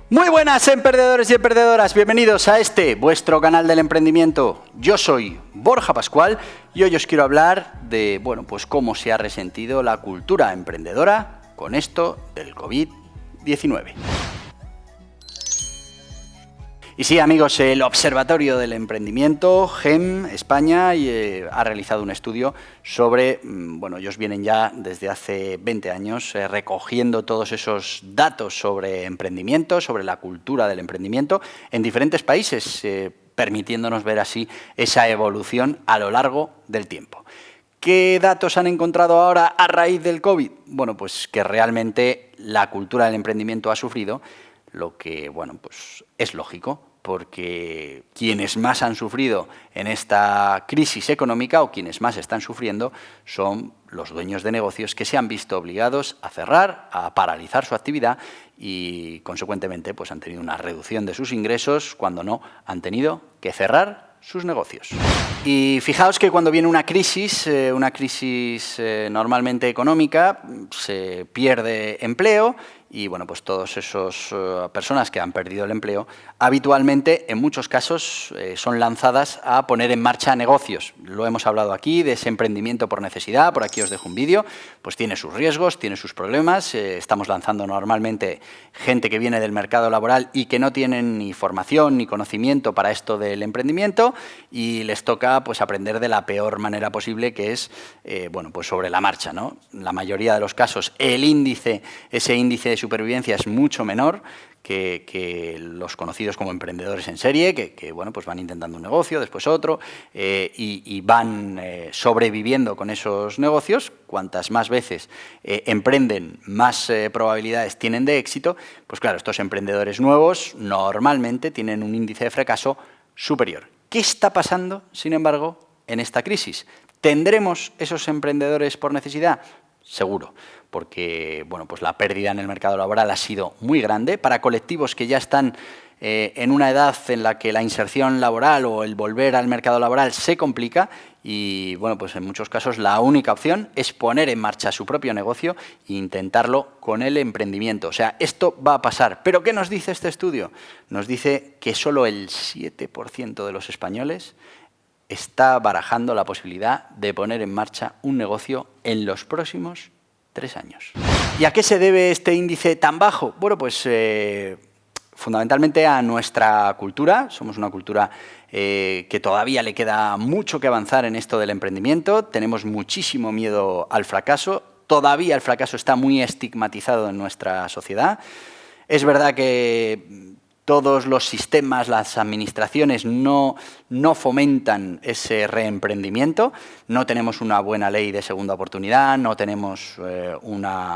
Muy buenas, emprendedores y emprendedoras, bienvenidos a vuestro canal del emprendimiento. Yo soy Borja Pascual y hoy os quiero hablar de, pues cómo se ha resentido la cultura emprendedora con esto del COVID-19. Y sí, amigos, el Observatorio del Emprendimiento, GEM, España, ha realizado un estudio sobre, ellos vienen ya desde hace 20 años recogiendo todos esos datos sobre emprendimiento, sobre la cultura del emprendimiento en diferentes países, permitiéndonos ver así esa evolución a lo largo del tiempo. ¿Qué datos han encontrado ahora a raíz del COVID? Bueno, pues que realmente la cultura del emprendimiento ha sufrido, lo que, pues es lógico, porque quienes más han sufrido en esta crisis económica o quienes más están sufriendo son los dueños de negocios que se han visto obligados a cerrar, a paralizar su actividad y, consecuentemente, pues han tenido una reducción de sus ingresos cuando no han tenido que cerrar sus negocios. Y fijaos que cuando viene una crisis normalmente económica, se pierde empleo y pues todas esas personas que han perdido el empleo habitualmente, en muchos casos, son lanzadas a poner en marcha negocios. Lo hemos hablado aquí de ese emprendimiento por necesidad, por aquí os dejo un vídeo, pues tiene sus riesgos, tiene sus problemas, estamos lanzando normalmente gente que viene del mercado laboral y que no tienen ni formación ni conocimiento para esto del emprendimiento y les toca pues aprender de la peor manera posible, que es pues sobre la marcha, ¿no? La mayoría de los casos ese índice de supervivencia es mucho menor que los conocidos como emprendedores en serie, que pues van intentando un negocio, después otro, y van sobreviviendo con esos negocios. Cuantas más veces emprenden, más probabilidades tienen de éxito. Pues claro, estos emprendedores nuevos normalmente tienen un índice de fracaso superior. ¿Qué está pasando, sin embargo, en esta crisis? ¿Tendremos esos emprendedores por necesidad? Seguro, porque pues la pérdida en el mercado laboral ha sido muy grande para colectivos que ya están en una edad en la que la inserción laboral o el volver al mercado laboral se complica y pues en muchos casos la única opción es poner en marcha su propio negocio e intentarlo con el emprendimiento. O sea, esto va a pasar. ¿Pero qué nos dice este estudio? Nos dice que solo el 7% de los españoles está barajando la posibilidad de poner en marcha un negocio en los próximos 3 años. ¿Y a qué se debe este índice tan bajo? Bueno, pues fundamentalmente a nuestra cultura. Somos una cultura que todavía le queda mucho que avanzar en esto del emprendimiento. Tenemos muchísimo miedo al fracaso. Todavía el fracaso está muy estigmatizado en nuestra sociedad. Es verdad que todos los sistemas, las administraciones no fomentan ese reemprendimiento. No tenemos una buena ley de segunda oportunidad, no tenemos un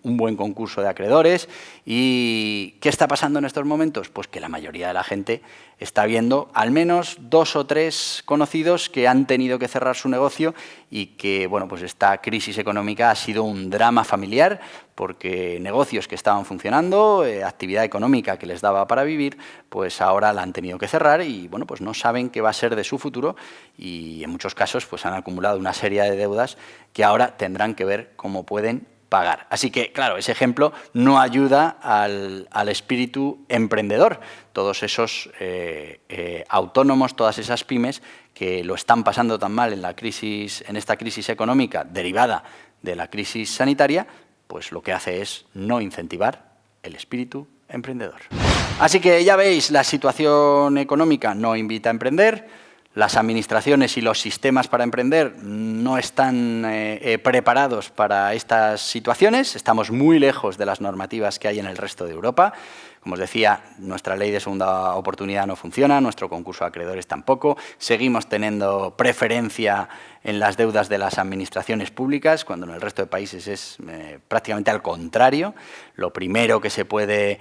buen concurso de acreedores. ¿Y qué está pasando en estos momentos? Pues que la mayoría de la gente está viendo al menos 2 o 3 conocidos que han tenido que cerrar su negocio y que pues esta crisis económica ha sido un drama familiar porque negocios que estaban funcionando, actividad económica que les daba para vivir, pues ahora la han tenido que cerrar y pues no saben qué va a ser de su futuro y en muchos casos pues han acumulado una serie de deudas que ahora tendrán que ver cómo pueden pagar. Así que, claro, ese ejemplo no ayuda al espíritu emprendedor. Todos esos autónomos, todas esas pymes que lo están pasando tan mal en esta crisis económica derivada de la crisis sanitaria, pues lo que hace es no incentivar el espíritu emprendedor. Así que ya veis, la situación económica no invita a emprender, las administraciones y los sistemas para emprender no están preparados para estas situaciones, estamos muy lejos de las normativas que hay en el resto de Europa. Como os decía, nuestra ley de segunda oportunidad no funciona, nuestro concurso de acreedores tampoco, seguimos teniendo preferencia en las deudas de las administraciones públicas, cuando en el resto de países es prácticamente al contrario. Lo primero que se puede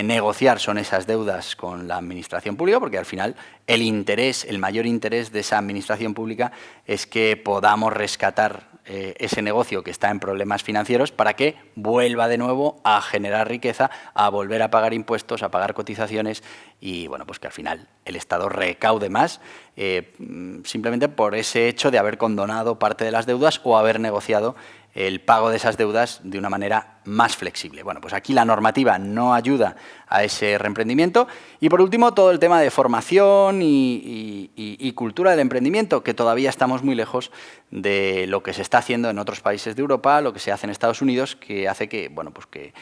negociar son esas deudas con la administración pública, porque al final el mayor interés de esa administración pública es que podamos rescatar ese negocio que está en problemas financieros para que vuelva de nuevo a generar riqueza, a volver a pagar impuestos, a pagar cotizaciones y pues que al final el Estado recaude más simplemente por ese hecho de haber condonado parte de las deudas o haber negociado el pago de esas deudas de una manera más flexible. Bueno, pues aquí la normativa no ayuda a ese reemprendimiento. Y por último, todo el tema de formación y cultura del emprendimiento, que todavía estamos muy lejos de lo que se está haciendo en otros países de Europa, lo que se hace en Estados Unidos, que hace que, bueno, pues que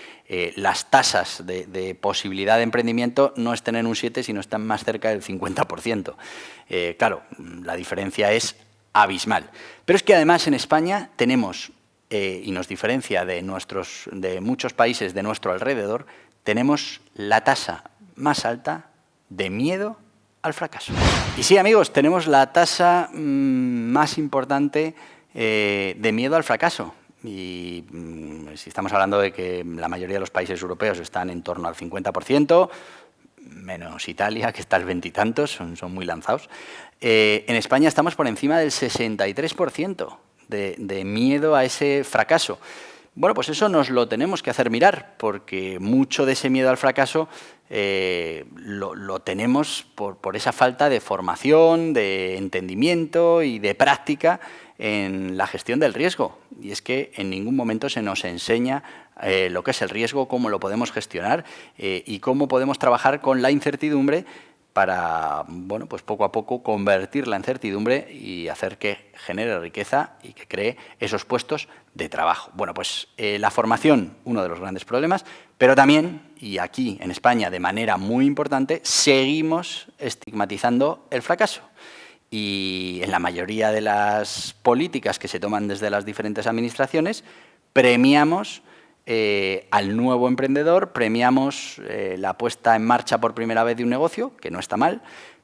las tasas de posibilidad de emprendimiento no estén en un 7, sino están más cerca del 50%. Claro, la diferencia es abismal. Pero es que además en España tenemos, y nos diferencia de muchos países de nuestro alrededor, tenemos la tasa más alta de miedo al fracaso. Y sí, amigos, tenemos la tasa más importante de miedo al fracaso. Y si estamos hablando de que la mayoría de los países europeos están en torno al 50%, menos Italia, que está al 20 y tantos, son muy lanzados, en España estamos por encima del 63% de miedo a ese fracaso. Bueno, pues eso nos lo tenemos que hacer mirar, porque mucho de ese miedo al fracaso lo tenemos por esa falta de formación, de entendimiento y de práctica en la gestión del riesgo. Y es que en ningún momento se nos enseña lo que es el riesgo, cómo lo podemos gestionar y cómo podemos trabajar con la incertidumbre para, bueno, pues poco a poco convertir la incertidumbre y hacer que genere riqueza y que cree esos puestos de trabajo. Bueno, pues la formación, uno de los grandes problemas, pero también, y aquí en España de manera muy importante, seguimos estigmatizando el fracaso. Y en la mayoría de las políticas que se toman desde las diferentes administraciones, premiamos al nuevo emprendedor, premiamos la puesta en marcha por primera vez de un negocio, que no está mal,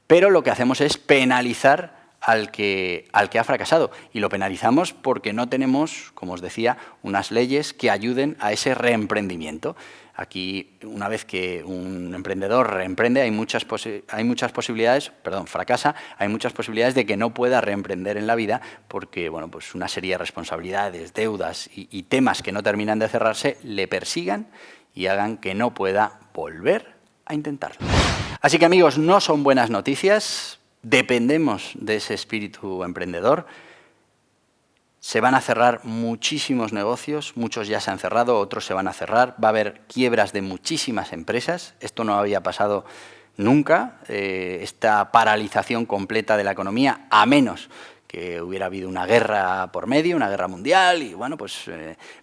pero lo que hacemos es penalizar al que ha fracasado. Y lo penalizamos porque no tenemos, como os decía, unas leyes que ayuden a ese reemprendimiento. Aquí, una vez que un emprendedor reemprende, fracasa, hay muchas posibilidades de que no pueda reemprender en la vida porque, bueno, pues una serie de responsabilidades, deudas y temas que no terminan de cerrarse le persigan y hagan que no pueda volver a intentarlo. Así que, amigos, no son buenas noticias, dependemos de ese espíritu emprendedor. Se van a cerrar muchísimos negocios, muchos ya se han cerrado, otros se van a cerrar. Va a haber quiebras de muchísimas empresas. Esto no había pasado nunca, esta paralización completa de la economía, a menos que hubiera habido una guerra por medio, una guerra mundial, y bueno, pues,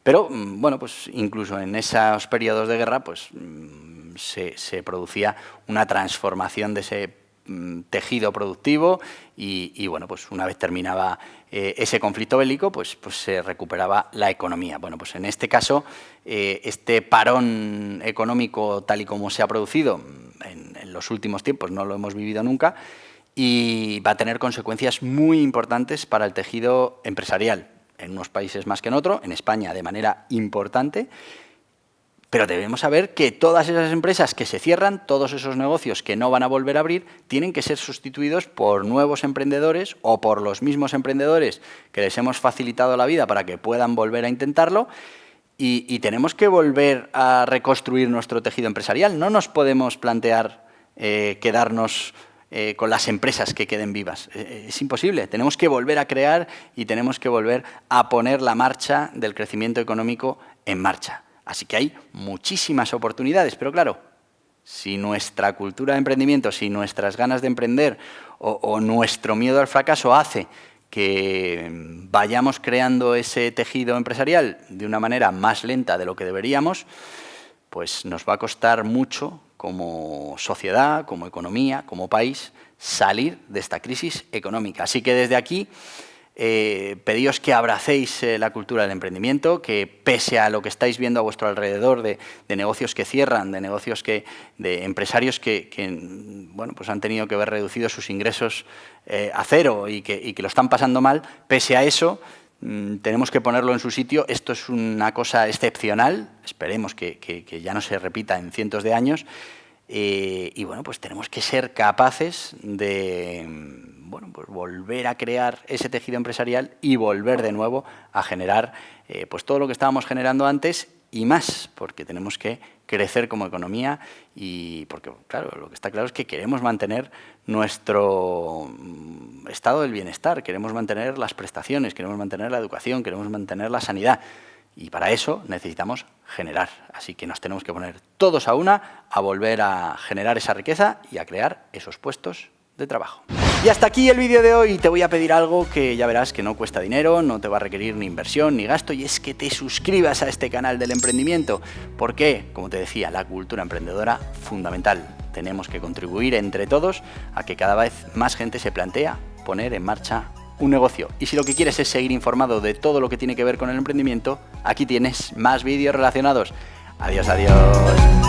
pero bueno, pues incluso en esos periodos de guerra, pues se producía una transformación de ese tejido productivo y bueno, pues una vez terminaba ese conflicto bélico, pues se recuperaba la economía. Bueno, pues en este caso, este parón económico tal y como se ha producido en los últimos tiempos, no lo hemos vivido nunca, y va a tener consecuencias muy importantes para el tejido empresarial, en unos países más que en otros, en España de manera importante. Pero debemos saber que todas esas empresas que se cierran, todos esos negocios que no van a volver a abrir, tienen que ser sustituidos por nuevos emprendedores o por los mismos emprendedores que les hemos facilitado la vida para que puedan volver a intentarlo y tenemos que volver a reconstruir nuestro tejido empresarial. No nos podemos plantear quedarnos con las empresas que queden vivas. Es imposible. Tenemos que volver a crear y tenemos que volver a poner la marcha del crecimiento económico en marcha. Así que hay muchísimas oportunidades, pero claro, si nuestra cultura de emprendimiento, si nuestras ganas de emprender o nuestro miedo al fracaso hace que vayamos creando ese tejido empresarial de una manera más lenta de lo que deberíamos, pues nos va a costar mucho como sociedad, como economía, como país, salir de esta crisis económica. Así que desde aquí pedíos que abracéis la cultura del emprendimiento, que pese a lo que estáis viendo a vuestro alrededor de negocios que cierran, de negocios de empresarios que bueno, pues han tenido que ver reducidos sus ingresos a cero y que lo están pasando mal, pese a eso tenemos que ponerlo en su sitio. Esto es una cosa excepcional, esperemos que ya no se repita en cientos de años. Y bueno, pues tenemos que ser capaces de bueno, pues volver a crear ese tejido empresarial y volver de nuevo a generar pues todo lo que estábamos generando antes y más, porque tenemos que crecer como economía y porque, claro, lo que está claro es que queremos mantener nuestro estado del bienestar, queremos mantener las prestaciones, queremos mantener la educación, queremos mantener la sanidad. Y para eso necesitamos generar. Así que nos tenemos que poner todos a una a volver a generar esa riqueza y a crear esos puestos de trabajo. Y hasta aquí el vídeo de hoy. Te voy a pedir algo que ya verás que no cuesta dinero, no te va a requerir ni inversión ni gasto, y es que te suscribas a este canal del emprendimiento. Porque, como te decía, la cultura emprendedora, fundamental. Tenemos que contribuir entre todos a que cada vez más gente se plantea poner en marcha un negocio. Y si lo que quieres es seguir informado de todo lo que tiene que ver con el emprendimiento, aquí tienes más vídeos relacionados. Adiós, adiós.